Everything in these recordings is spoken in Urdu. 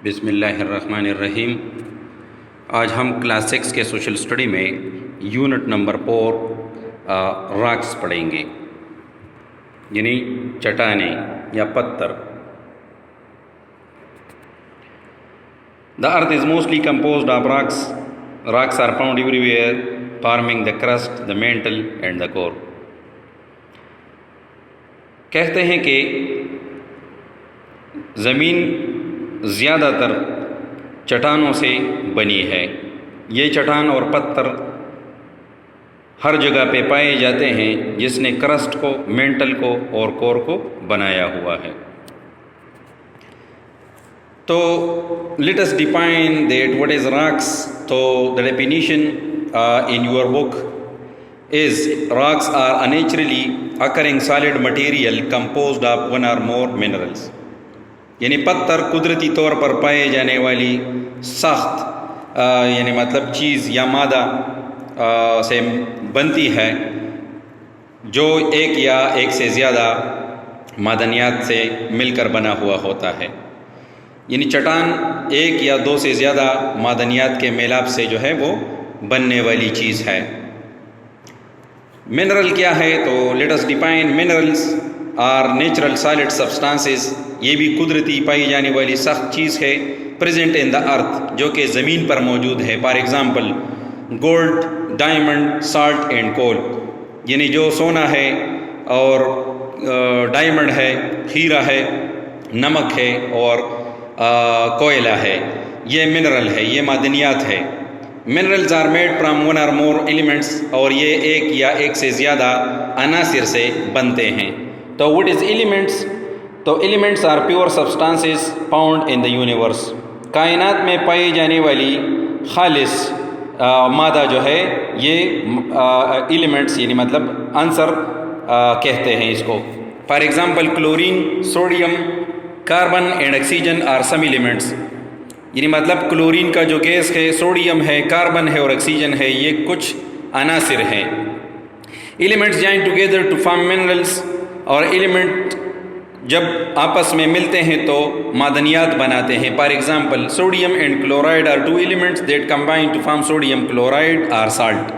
بسم اللہ الرحمن الرحیم۔ آج ہم کلاس 6 کے سوشل اسٹڈی میں یونٹ نمبر 4 راکس پڑھیں گے، یعنی چٹانیں یا پتھر۔ The earth is mostly composed of rocks. Rocks are found everywhere, forming the crust, the mantle and the core. کہتے ہیں کہ زمین زیادہ تر چٹانوں سے بنی ہے۔ یہ چٹان اور پتھر ہر جگہ پہ پائے جاتے ہیں، جس نے کرسٹ کو، مینٹل کو اور کور کو بنایا ہوا ہے۔ تو let us define that what is rocks. So the definition in your book is rocks are a naturally occurring solid material composed of one or more minerals. یعنی پتھر قدرتی طور پر پائے جانے والی سخت یعنی مطلب چیز یا مادہ سے بنتی ہے، جو ایک یا ایک سے زیادہ معدنیات سے مل کر بنا ہوا ہوتا ہے۔ یعنی چٹان ایک یا دو سے زیادہ معدنیات کے میلاپ سے جو ہے وہ بننے والی چیز ہے۔ منرل کیا ہے؟ تو let us define minerals are natural solid substances. یہ بھی قدرتی پائی جانے والی سخت چیز ہے، پریزنٹ ان دا ارتھ، جو کہ زمین پر موجود ہے۔ For example gold, diamond, salt and coal. یعنی جو سونا ہے اور ڈائمنڈ ہے، ہیرا ہے، نمک ہے اور کوئلہ ہے، یہ منرل ہے، یہ معدنیات ہے۔ Minerals are made from one or more elements, اور یہ ایک یا ایک سے زیادہ عناصر سے بنتے ہیں۔ تو وٹ از ایلیمنٹس؟ تو elements are pure substances found in the universe. کائنات میں پائی جانے والی خالص مادہ جو ہے یہ ایلیمنٹس یعنی مطلب عنصر کہتے ہیں اس کو۔ For example chlorine, sodium, carbon and oxygen are some elements. یعنی مطلب کلورین کا جو گیس ہے، سوڈیم ہے، کاربن ہے اور آکسیجن ہے، یہ کچھ عناصر ہیں۔ Elements join together to form minerals, اور ایلیمنٹ جب آپس میں ملتے ہیں تو معدنیات بناتے ہیں۔ For example sodium and chloride are two elements that combine to form sodium chloride or salt.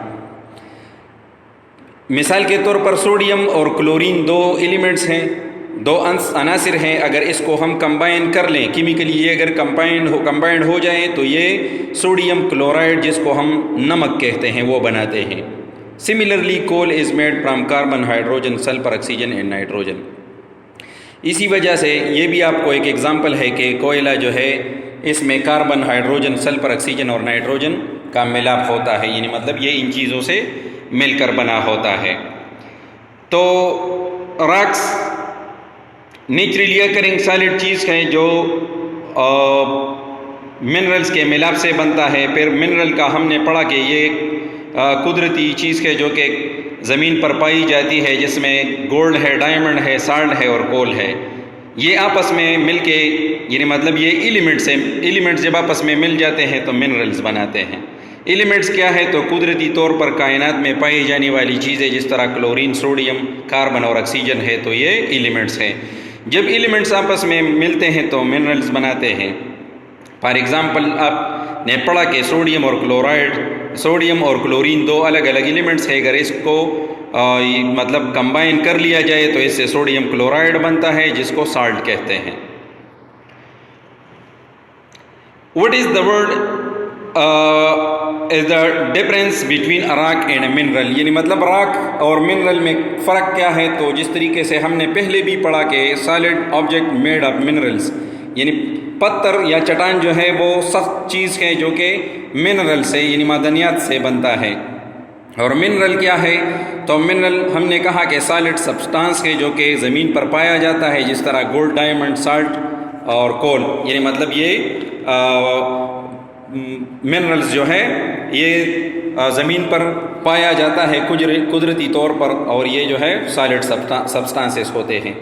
مثال کے طور پر سوڈیم اور کلورین دو ایلیمنٹس ہیں، دو عناصر ہیں۔ اگر اس کو ہم کمبائن کر لیں کیمیکلی، یہ اگر کمبائنڈ ہو جائیں تو یہ سوڈیم کلورائڈ، جس کو ہم نمک کہتے ہیں، وہ بناتے ہیں۔ Similarly coal is made from carbon, hydrogen, sulphur, oxygen and nitrogen. اسی وجہ سے یہ بھی آپ کو ایک ایگزامپل ہے کہ کوئلہ جو ہے اس میں کاربن، ہائیڈروجن، سلفر، آکسیجن اور نائٹروجن کا ملاپ ہوتا ہے، یعنی مطلب یہ ان چیزوں سے مل کر بنا ہوتا ہے۔ تو راکس نیچرلی اکرنگ سالڈ چیز ہے جو منرلز کے ملاپ سے بنتا ہے۔ پھر منرل کا ہم نے پڑھا کہ یہ قدرتی چیز ہے جو کہ زمین پر پائی جاتی ہے، جس میں گولڈ ہے، ڈائمنڈ ہے، سالٹ ہے اور کول ہے۔ یہ آپس میں مل کے یعنی مطلب یہ ایلیمنٹس ہیں، ایلیمنٹس جب آپس میں مل جاتے ہیں تو منرلز بناتے ہیں۔ ایلیمنٹس کیا ہے؟ تو قدرتی طور پر کائنات میں پائی جانے والی چیزیں، جس طرح کلورین، سوڈیم، کاربن اور آکسیجن ہے، تو یہ ایلیمنٹس ہیں۔ جب ایلیمنٹس آپس میں ملتے ہیں تو منرلز بناتے ہیں۔ فار ایگزامپل آپ نے پڑھا کہ سوڈیم اور کلورین دو الگ الگ ایلیمنٹس ہیں۔ اگر اس کو مطلب کمبائن کر لیا جائے تو اس سے سوڈیم کلورائڈ بنتا ہے، جس کو سالٹ کہتے ہیں۔ What is the word is the difference between a rock and a mineral؟ یعنی مطلب راک اور منرل میں فرق کیا ہے؟ تو جس طریقے سے ہم نے پہلے بھی پڑھا کہ solid object made of minerals, یعنی پتھر یا چٹان جو ہے وہ سخت چیز ہے جو کہ منرل سے یعنی معدنیات سے بنتا ہے۔ اور منرل کیا ہے؟ تو منرل ہم نے کہا کہ سالڈ سبسٹانس ہے جو کہ زمین پر پایا جاتا ہے، جس طرح گولڈ، ڈائمنڈ، سالٹ اور کول۔ یعنی مطلب یہ منرلز جو ہے یہ زمین پر پایا جاتا ہے قدرتی طور پر، اور یہ جو ہے سالڈ سبسٹانسز ہوتے ہیں۔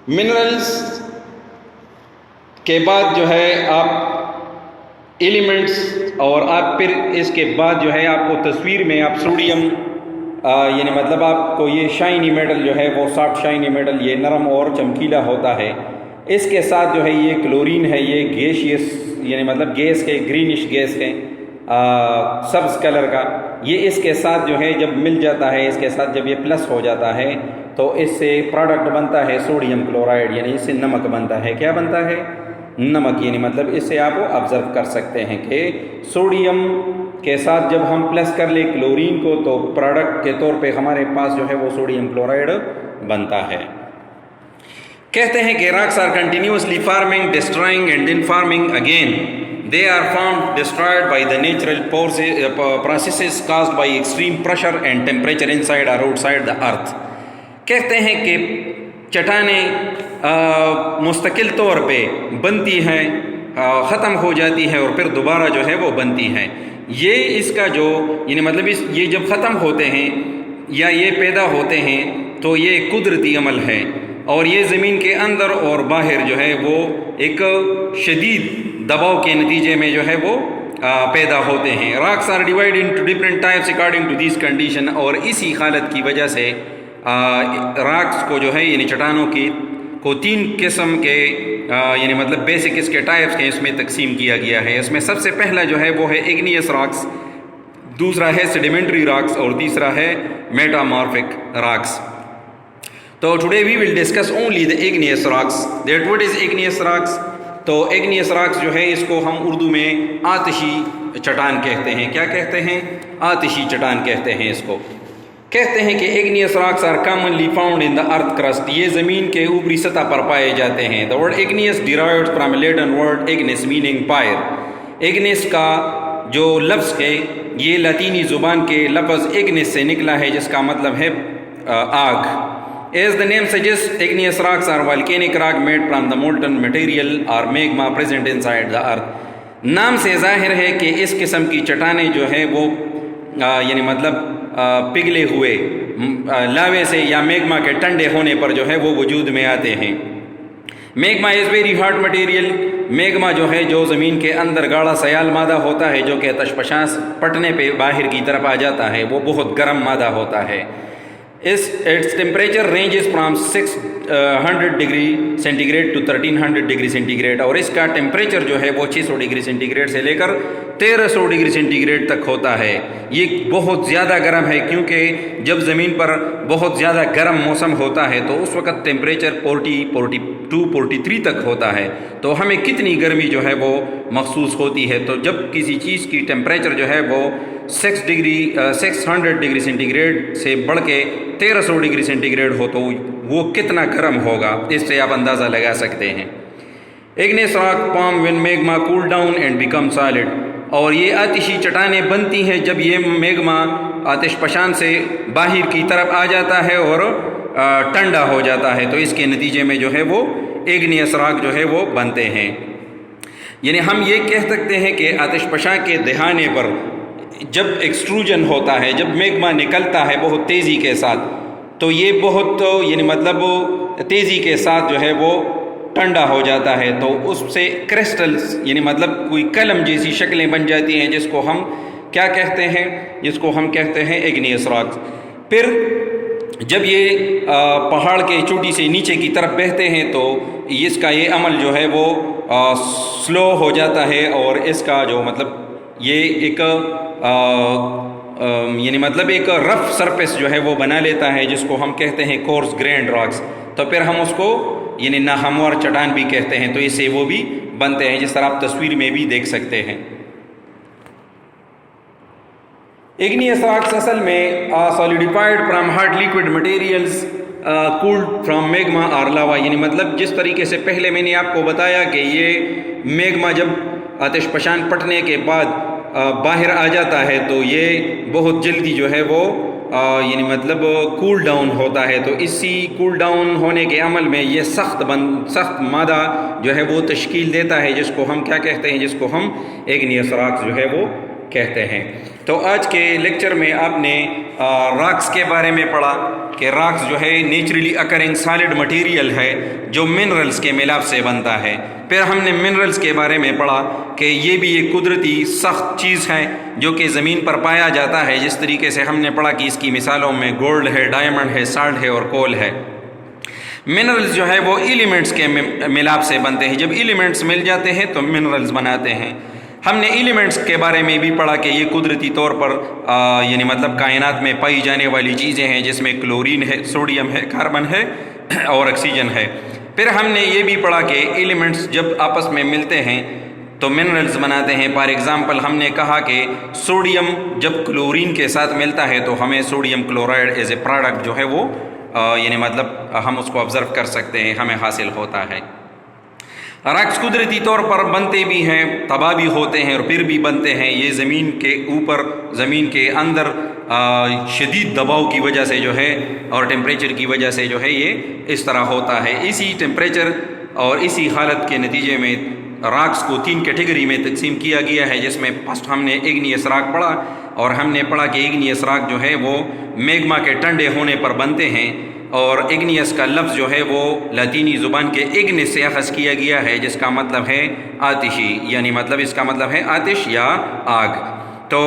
منرلز کے بعد جو ہے آپ ایلیمنٹس، اور آپ پھر اس کے بعد جو ہے آپ کو تصویر میں آپ سوڈیم یعنی مطلب آپ کو یہ شائنی میٹل جو ہے وہ سافٹ شائنی میٹل، یہ نرم اور چمکیلا ہوتا ہے، اس کے ساتھ جو ہے یہ کلورین ہے، یہ گیشیس یعنی مطلب گیس ہے، گرینش گیس ہے سبز کلر کا، یہ اس کے ساتھ جو ہے جب مل جاتا ہے، اس کے ساتھ جب یہ پلس ہو جاتا ہے تو اس سے پروڈکٹ بنتا ہے سوڈیم کلورائڈ، یعنی اس سے نمک بنتا ہے۔ کیا بنتا ہے؟ نمک، یعنی مطلب اس سے آپ آبزرو کر سکتے ہیں کہ سوڈیم کے ساتھ جب ہم پلس کر لیں کلورین کو تو پروڈکٹ کے طور پہ ہمارے پاس جو ہے وہ سوڈیم کلورائڈ بنتا ہے۔ کہتے ہیں کہ rocks are continuously forming, destroying and then forming again. They are formed, destroyed by the natural processes caused by extreme pressure and temperature inside or outside the earth. کہتے ہیں کہ چٹانیں مستقل طور پہ بنتی ہیں، ختم ہو جاتی ہیں اور پھر دوبارہ جو ہے وہ بنتی ہیں۔ یہ اس کا جو یعنی مطلب یہ جب ختم ہوتے ہیں یا یہ پیدا ہوتے ہیں تو یہ قدرتی عمل ہے، اور یہ زمین کے اندر اور باہر جو ہے وہ ایک شدید دباؤ کے نتیجے میں جو ہے وہ پیدا ہوتے ہیں۔ Rocks are divide into different types according to these condition, اور اسی حالت کی وجہ سے راکس کو جو ہے یعنی چٹانوں کی کو 3 قسم کے یعنی مطلب بیسک اس کے ٹائپس کے اس میں تقسیم کیا گیا ہے۔ اس میں سب سے پہلا جو ہے وہ ہے ایگنیس راکس، دوسرا ہے سیڈیمنٹری راکس، اور تیسرا ہے میٹامارفک راکس۔ تو today we will discuss only the igneous rocks. That what is igneous rocks? تو ایگنیس راکس جو ہے اس کو ہم اردو میں آتشی چٹان کہتے ہیں۔ کیا کہتے ہیں؟ آتشی چٹان کہتے ہیں اس کو۔ کہتے ہیں کہ igneous rocks are commonly found in the earth crust, یہ زمین کے اوپری سطح پر پائے جاتے ہیں۔ The word igneous derived from Latin word ignis meaning fire. Ignis کا جو لفظ ہے یہ لاطینی زبان کے لفظ ایگنس سے نکلا ہے، جس کا مطلب ہے آگ۔ As the name suggests, igneous rocks are volcanic rock made from the molten material or magma present inside the earth. نام سے ظاہر ہے کہ اس قسم کی چٹانیں جو ہے وہ یعنی مطلب پگھلے ہوئے لاوے سے یا میگما کے ٹھنڈے ہونے پر جو ہے وہ وجود میں آتے ہیں۔ Magma is very hot material, magma جو ہے جو زمین کے اندر گاڑھا سیال مادہ ہوتا ہے جو کہ آتش فشاں پٹنے پہ باہر کی طرف آ جاتا ہے، وہ بہت گرم مادہ ہوتا ہے۔ Its temperature ranges from 600 degree centigrade to 1300 degree centigrade, اور اس کا ٹیمپریچر جو ہے وہ 600 ڈگری سینٹی گریڈ سے لے کر 1300 ڈگری سینٹی گریڈ تک ہوتا ہے۔ یہ بہت زیادہ گرم ہے، کیونکہ جب زمین پر بہت زیادہ گرم موسم ہوتا ہے تو اس وقت ٹیمپریچر 40 42 43 تک ہوتا ہے، تو ہمیں کتنی گرمی جو ہے وہ محسوس ہوتی ہے۔ تو جب کسی چیز کی ٹیمپریچر جو ہے وہ 600 ڈگری سینٹی گریڈ سے بڑھ کے 1300 ڈگری سینٹی گریڈ ہو تو وہ کتنا گرم ہوگا، اس سے آپ اندازہ لگا سکتے ہیں۔ Igneous rock form when magma cool down and become solid, اور یہ آتشی چٹانیں بنتی ہیں جب یہ میگما آتش فشاں سے باہر کی طرف آ جاتا ہے اور ٹھنڈا ہو جاتا ہے، تو اس کے نتیجے میں جو ہے وہ ایگنیس راک جو ہے وہ بنتے ہیں۔ یعنی ہم یہ کہہ سکتے ہیں کہ آتش فشاں کے دہانے پر جب ایکسٹروژن ہوتا ہے، جب میگما نکلتا ہے بہت تیزی کے ساتھ، تو یہ بہت یعنی مطلب تیزی کے ساتھ جو ہے وہ ٹھنڈا ہو جاتا ہے، تو اس سے کرسٹلز یعنی مطلب کوئی قلم جیسی شکلیں بن جاتی ہیں، جس کو ہم کیا کہتے ہیں؟ جس کو ہم کہتے ہیں ایگنیس راکس۔ پھر جب یہ پہاڑ کے چوٹی سے نیچے کی طرف بہتے ہیں تو اس کا یہ عمل جو ہے وہ سلو ہو جاتا ہے، اور اس کا جو مطلب یہ ایک یعنی مطلب ایک رف سرفیس جو ہے وہ بنا لیتا ہے، جس کو ہم کہتے ہیں کورس گرینڈ راکس۔ تو پھر ہم اس کو یعنی ناہموار چٹان بھی کہتے ہیں، تو اس سے وہ بھی بنتے ہیں، جس طرح آپ تصویر میں بھی دیکھ سکتے ہیں۔ ایگنیس راکس اصل میں solidified from hard liquid materials cooled from magma اور لاوا، یعنی مطلب جس طریقے سے پہلے میں نے آپ کو بتایا کہ یہ میگما جب آتش فشاں پٹنے کے بعد باہر آ جاتا ہے تو یہ بہت جلدی جو ہے وہ یعنی مطلب کول ڈاؤن ہوتا ہے، تو اسی کول ڈاؤن ہونے کے عمل میں یہ سخت مادہ جو ہے وہ تشکیل دیتا ہے، جس کو ہم کیا کہتے ہیں؟ جس کو ہم ایگنیس راکس جو ہے وہ کہتے ہیں۔ تو آج کے لیکچر میں آپ نے راکس کے بارے میں پڑھا کہ راکس جو ہے نیچرلی اکرنگ سالڈ مٹیریل ہے جو منرلز کے ملاپ سے بنتا ہے۔ پھر ہم نے منرلز کے بارے میں پڑھا کہ یہ بھی ایک قدرتی سخت چیز ہے جو کہ زمین پر پایا جاتا ہے، جس طریقے سے ہم نے پڑھا کہ اس کی مثالوں میں گولڈ ہے، ڈائمنڈ ہے، سالٹ ہے اور کول ہے۔ منرلز جو ہے وہ ایلیمنٹس کے ملاپ سے بنتے ہیں، جب ایلیمنٹس مل جاتے ہیں تو منرلز بناتے ہیں۔ ہم نے ایلیمنٹس کے بارے میں بھی پڑھا کہ یہ قدرتی طور پر یعنی مطلب کائنات میں پائی جانے والی چیزیں ہیں، جس میں کلورین ہے، سوڈیم ہے، کاربن ہے اور آکسیجن ہے۔ پھر ہم نے یہ بھی پڑھا کہ ایلیمنٹس جب آپس میں ملتے ہیں تو منرلز بناتے ہیں۔ فار ایگزامپل ہم نے کہا کہ سوڈیم جب کلورین کے ساتھ ملتا ہے تو ہمیں sodium chloride as a product جو ہے وہ یعنی مطلب ہم اس کو آبزرو کر سکتے ہیں، ہمیں حاصل ہوتا ہے۔ راکس قدرتی طور پر بنتے بھی ہیں، تباہ بھی ہوتے ہیں اور پھر بھی بنتے ہیں۔ یہ زمین کے اوپر، زمین کے اندر شدید دباؤ کی وجہ سے جو ہے اور ٹیمپریچر کی وجہ سے جو ہے یہ اس طرح ہوتا ہے۔ اسی ٹیمپریچر اور اسی حالت کے نتیجے میں راکس کو 3 کیٹیگری میں تقسیم کیا گیا ہے، جس میں فرسٹ ہم نے ایگنیس راک پڑھا اور ہم نے پڑھا کہ ایگنیس راک جو ہے وہ میگما کے ٹھنڈے ہونے پر بنتے ہیں، اور ایگنیس کا لفظ جو ہے وہ لاطینی زبان کے ایگنس سے اخذ کیا گیا ہے، جس کا مطلب ہے آتشی، یعنی مطلب اس کا مطلب ہے آتش یا آگ۔ تو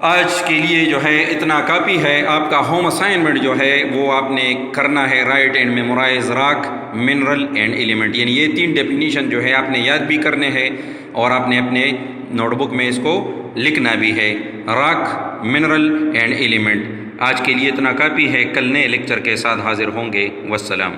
آج کے لیے جو ہے اتنا کافی ہے۔ آپ کا ہوم اسائنمنٹ جو ہے وہ آپ نے کرنا ہے write and memorise rock, mineral and element, یعنی یہ 3 ڈیفینیشن جو ہے آپ نے یاد بھی کرنے ہیں اور آپ نے اپنے نوٹ بک میں اس کو لکھنا بھی ہے، راک، منرل اینڈ ایلیمنٹ۔ آج کے لیے اتنا کافی ہے، کل نئے لیکچر کے ساتھ حاضر ہوں گے۔ والسلام۔